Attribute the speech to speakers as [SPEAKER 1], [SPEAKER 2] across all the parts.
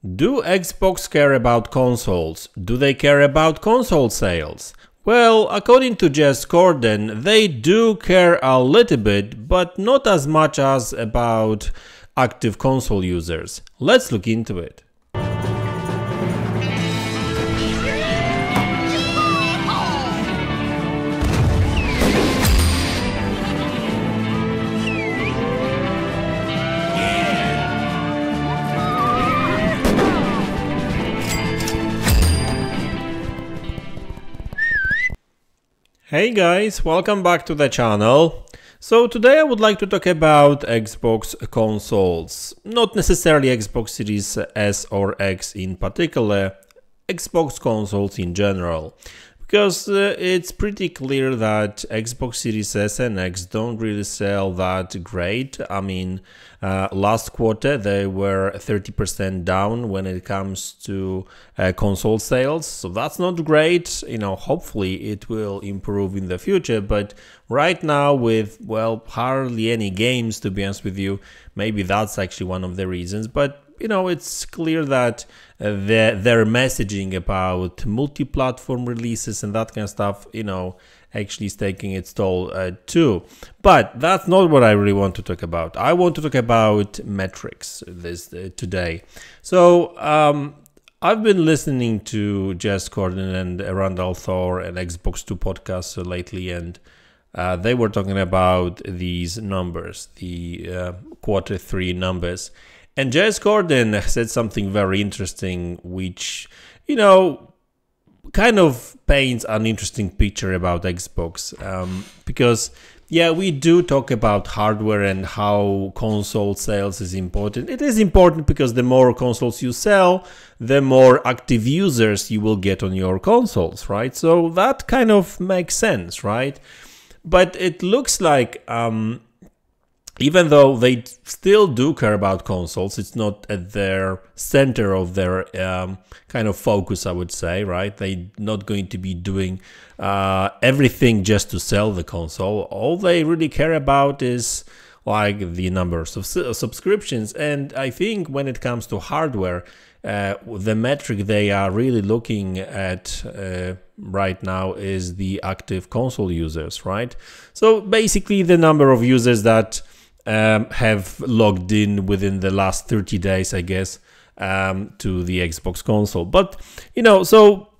[SPEAKER 1] Do Xbox care about consoles? Do they care about console sales? Well, according to Jez Corden, they do care a little bit, but not as much as about active console users. Let's look into it. Hey guys, welcome back to the channel. So today I would like to talk about Xbox consoles. Not necessarily Xbox Series S or X in particular, Xbox consoles in general. Because it's pretty clear that Xbox Series S and X don't really sell that great. I mean, last quarter they were 30% down when it comes to console sales. So that's not great. You know, hopefully it will improve in the future. But right now with, well, hardly any games, to be honest with you, maybe that's actually one of the reasons. But you know, it's clear that their messaging about multi-platform releases and that kind of stuff, you know, actually is taking its toll too. But that's not what I really want to talk about. I want to talk about metrics today. So I've been listening to Jez Corden and Randall Thor and Xbox 2 podcasts lately, and they were talking about these numbers, the Q3 numbers. And Jez Corden said something very interesting, which, you know, kind of paints an interesting picture about Xbox. Because, yeah, we do talk about hardware and how console sales is important. It is important because the more consoles you sell, the more active users you will get on your consoles, right? So that kind of makes sense, right? But it looks like even though they still do care about consoles, it's not at their center of their kind of focus, I would say, right? They're not going to be doing everything just to sell the console. All they really care about is like the numbers of subscriptions. And I think when it comes to hardware, the metric they are really looking at right now is the active console users, right? So basically the number of users that have logged in within the last 30 days, I guess, to the Xbox console. But, you know, so,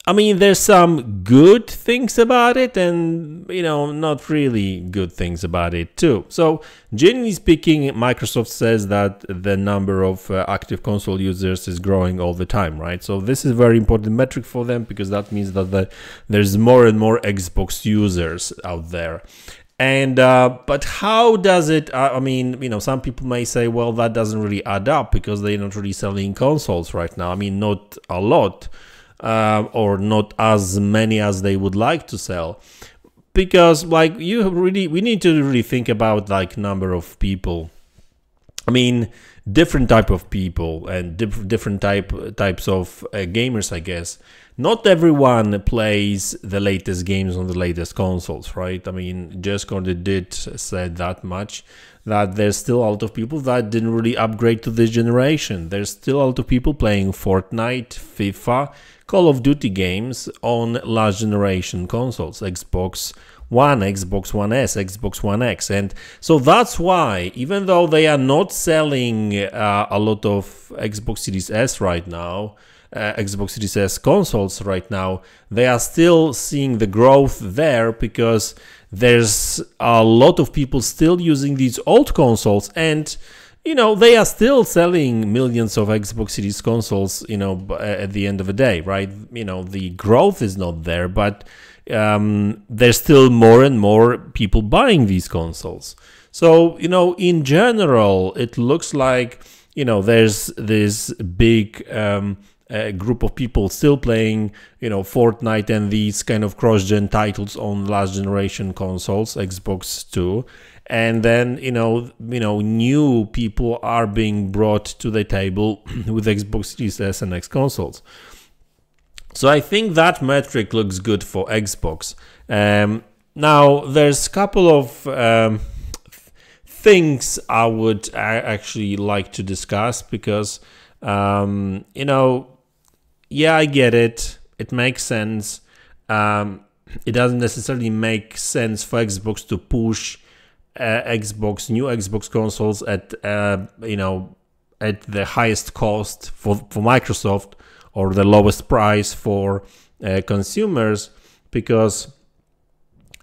[SPEAKER 1] I mean, there's some good things about it and, you know, not really good things about it too. So, generally speaking, Microsoft says that the number of active console users is growing all the time, right? So this is a very important metric for them because that means that there's more and more Xbox users out there. And but how does it, I mean, you know, some people may say, well, that doesn't really add up because they're not really selling consoles right now. I mean, not a lot or not as many as they would like to sell, because like we need to really think about like number of people. I mean, different type of people and different types of gamers, I guess. Not everyone plays the latest games on the latest consoles, right? I mean, Jez Corden did say that much, that there's still a lot of people that didn't really upgrade to this generation. There's still a lot of people playing Fortnite, FIFA, Call of Duty games on last generation consoles, Xbox One, Xbox One S, Xbox One X. And so that's why, even though they are not selling a lot of Xbox Series S right now, Xbox Series S consoles right now, they are still seeing the growth there because there's a lot of people still using these old consoles, and you know, they are still selling millions of Xbox Series consoles, you know, at the end of the day, right? You know, the growth is not there, but there's still more and more people buying these consoles. So, you know, in general, it looks like, you know, there's this big group of people still playing, you know, Fortnite and these kind of cross-gen titles on last generation consoles, Xbox 2. And then, you know, new people are being brought to the table with Xbox Series S and X consoles. So I think that metric looks good for Xbox. Now, there's a couple of things I would actually like to discuss, because You know, yeah, I get it. It makes sense. It doesn't necessarily make sense for Xbox to push new Xbox consoles at you know, at the highest cost for Microsoft, or the lowest price for consumers, because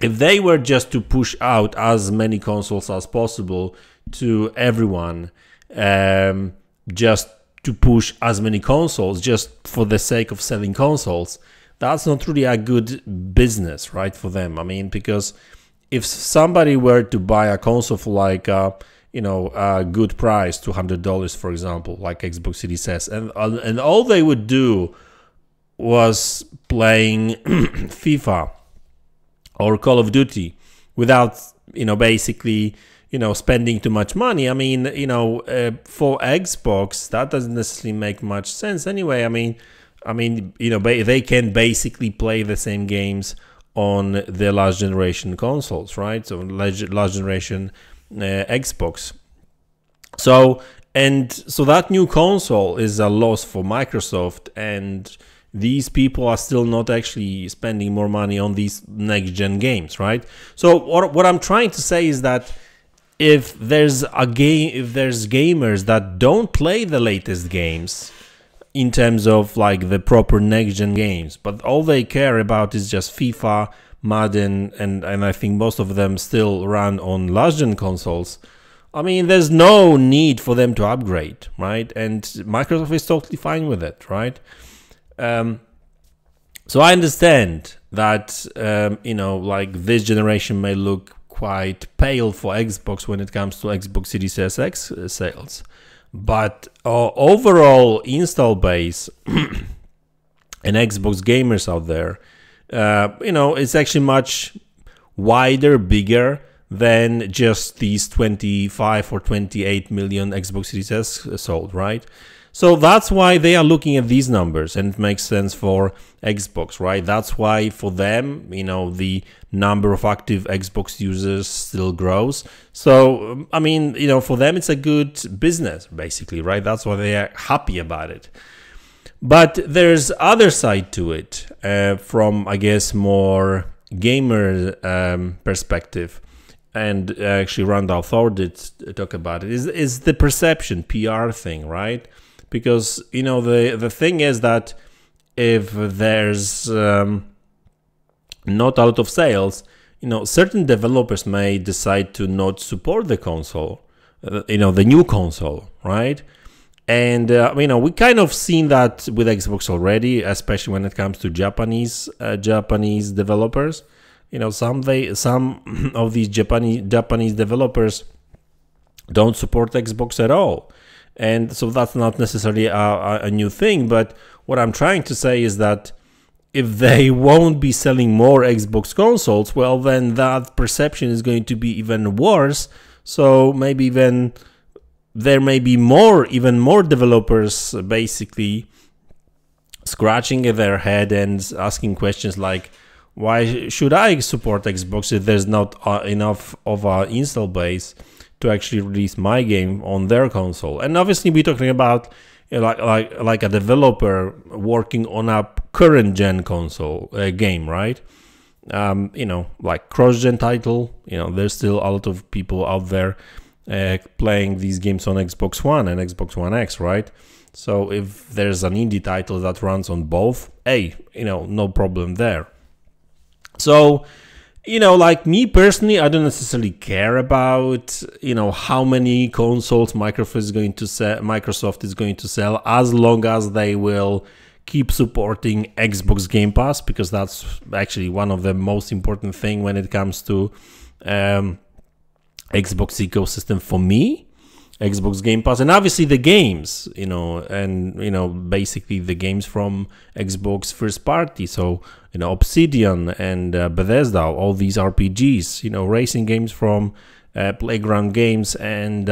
[SPEAKER 1] if they were just to push out as many consoles as possible to everyone, just to push as many consoles just for the sake of selling consoles, that's not really a good business, right, for them. I mean, because if somebody were to buy a console for like you know, a good price, $200, for example, like Xbox Series S, and all they would do was playing FIFA or Call of Duty without, you know, basically, you know, spending too much money. I mean, you know, for Xbox, that doesn't necessarily make much sense anyway. I mean, you know, they can basically play the same games on the last generation consoles, right? So last generation Xbox. So that new console is a loss for Microsoft, and these people are still not actually spending more money on these next gen games, right? So what I'm trying to say is that if there's gamers that don't play the latest games in terms of like the proper next gen games, but all they care about is just FIFA, Madden, and I think most of them still run on last gen consoles, I mean, there's no need for them to upgrade, right? And Microsoft is totally fine with it, right? So I understand that, you know, like this generation may look quite pale for Xbox when it comes to Xbox Series S sales, but overall install base and Xbox gamers out there, you know, it's actually much wider, bigger than just these 25 or 28 million Xbox Series S sold, right? So that's why they are looking at these numbers, and it makes sense for Xbox, right? That's why for them, you know, the number of active Xbox users still grows. So, I mean, you know, for them, it's a good business, basically, right? That's why they are happy about it. But there's other side to it, from, I guess, more gamer perspective. And actually Randall Thor did talk about it, is the perception, PR thing, right? Because, you know, the thing is that if there's not a lot of sales, you know, certain developers may decide to not support the console, you know, the new console, right? And, you know, we kind of seen that with Xbox already, especially when it comes to Japanese developers. You know, some of these Japanese developers don't support Xbox at all. And so that's not necessarily a new thing, but what I'm trying to say is that if they won't be selling more Xbox consoles, well, then that perception is going to be even worse. So maybe even there may be even more developers basically scratching at their head and asking questions like, why should I support Xbox if there's not enough of an install base to actually release my game on their console? And obviously we're talking about, you know, like a developer working on a current gen console game, right? You know, like cross-gen title. You know, there's still a lot of people out there playing these games on Xbox One and Xbox One X, right? So if there's an indie title that runs on both, hey, you know, no problem there. So, you know, like me personally, I don't necessarily care about, you know, how many consoles Microsoft is going to sell, as long as they will keep supporting Xbox Game Pass, because that's actually one of the most important thing when it comes to Xbox ecosystem for me. Xbox Game Pass, and obviously the games, you know, and, you know, basically the games from Xbox first party. So, you know, Obsidian and Bethesda, all these RPGs, you know, racing games from Playground Games and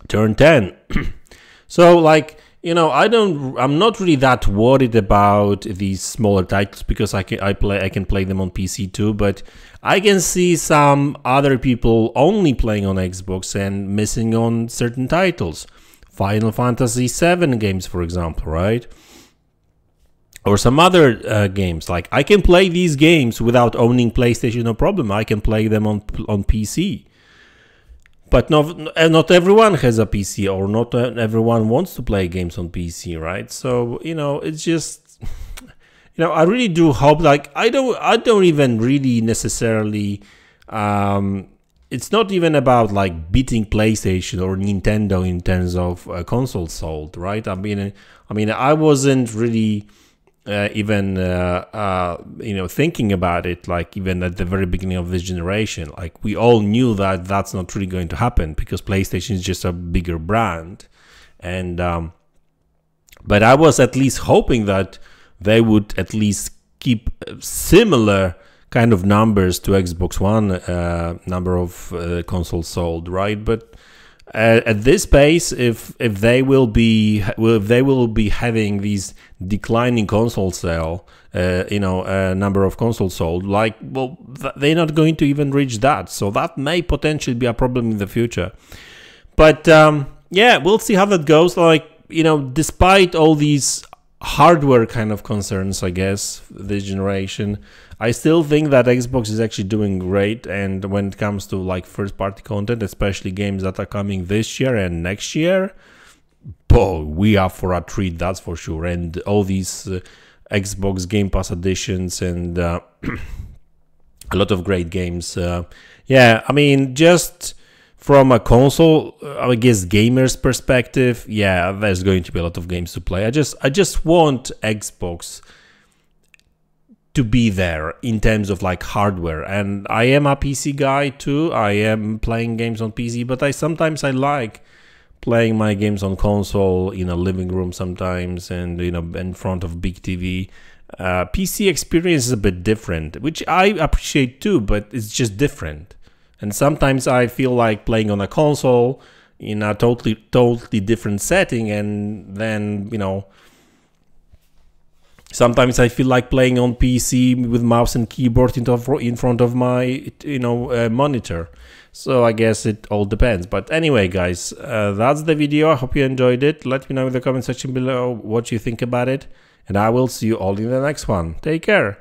[SPEAKER 1] Turn 10. So, like, you know, I'm not really that worried about these smaller titles, because I can play them on PC too, but I can see some other people only playing on Xbox and missing on certain titles. Final Fantasy VII games, for example, right? Or some other games. Like, I can play these games without owning PlayStation, no problem. I can play them on PC. But not everyone has a PC, or not everyone wants to play games on PC, right? So, you know, it's just, you know, I really do hope, like, I don't even really necessarily, it's not even about like beating PlayStation or Nintendo in terms of consoles sold, right? I mean, I wasn't really even you know, thinking about it, like, even at the very beginning of this generation. Like, we all knew that that's not really going to happen because PlayStation is just a bigger brand, and but I was at least hoping that they would at least keep similar kind of numbers to Xbox One number of consoles sold, right? But at this pace, if they will be having these declining console sale, you know, number of consoles sold, like, well, they're not going to even reach that. So that may potentially be a problem in the future. But yeah, we'll see how that goes. Like, you know, despite all these hardware kind of concerns, I guess, this generation, I still think that Xbox is actually doing great. And when it comes to like first party content, especially games that are coming this year and next year, boy, we are for a treat, that's for sure. And all these Xbox Game Pass editions and a lot of great games. Yeah, I mean, just from a console, I guess, gamers perspective, yeah, there's going to be a lot of games to play. I just want Xbox to be there in terms of like hardware. And I am a PC guy too. I am playing games on PC, but sometimes I like playing my games on console in a living room sometimes, and, you know, in front of big TV. PC experience is a bit different, which I appreciate too, but it's just different. And sometimes I feel like playing on a console in a totally different setting, and then, you know, sometimes I feel like playing on PC with mouse and keyboard in front of my, you know, monitor. So I guess it all depends. But anyway, guys, that's the video. I hope you enjoyed it. Let me know in the comment section below what you think about it, and I will see you all in the next one. Take care.